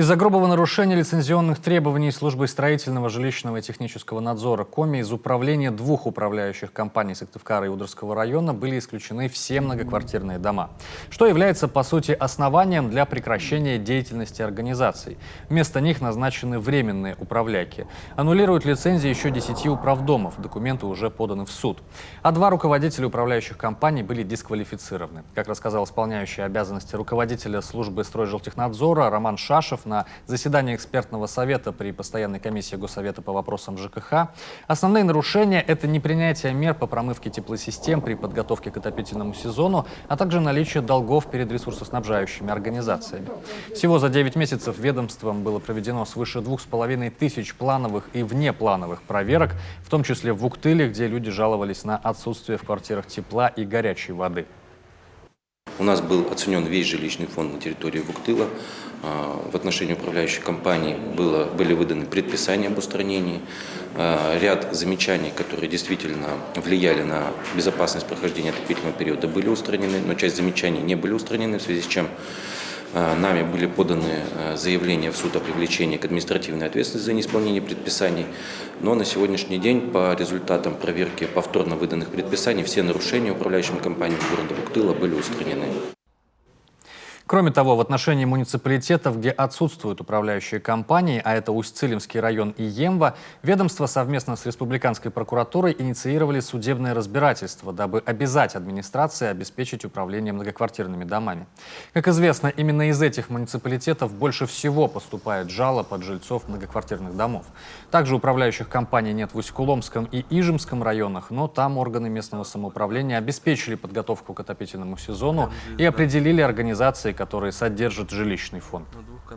Из-за грубого нарушения лицензионных требований службы строительного, жилищного и технического надзора КОМИ из управления двух управляющих компаний Сыктывкара и Удырского района были исключены все многоквартирные дома, что является, по сути, основанием для прекращения деятельности организаций. Вместо них назначены временные управляйки. Аннулируют лицензии еще 10 управдомов, документы уже поданы в суд. А 2 руководителя управляющих компаний были дисквалифицированы. Как рассказал исполняющий обязанности руководителя службы стройжилтехнадзора Роман Шашев на заседании экспертного совета при постоянной комиссии Госсовета по вопросам ЖКХ, основные нарушения – это непринятие мер по промывке теплосистем при подготовке к отопительному сезону, а также наличие долгов перед ресурсоснабжающими организациями. Всего за 9 месяцев ведомством было проведено свыше 2500 плановых и внеплановых проверок, в том числе в Уктыле, где люди жаловались на отсутствие в квартирах тепла и горячей воды. У нас был оценен весь жилищный фонд на территории Вуктыла. В отношении управляющей компании были выданы предписания об устранении. Ряд замечаний, которые действительно влияли на безопасность прохождения отопительного периода, были устранены, но часть замечаний не были устранены, в связи с чем нами были поданы заявления в суд о привлечении к административной ответственности за неисполнение предписаний. Но на сегодняшний день по результатам проверки повторно выданных предписаний все нарушения управляющими компаниями города Вуктыла были устранены. Кроме того, в отношении муниципалитетов, где отсутствуют управляющие компании, а это Усть-Цилимский район и Емва, ведомство совместно с Республиканской прокуратурой инициировали судебное разбирательство, дабы обязать администрации обеспечить управление многоквартирными домами. Как известно, именно из этих муниципалитетов больше всего поступает жалоб от жильцов многоквартирных домов. Также управляющих компаний нет в Усть-Куломском и Ижемском районах, но там органы местного самоуправления обеспечили подготовку к отопительному сезону и определили организации, которые содержат жилищный фонд.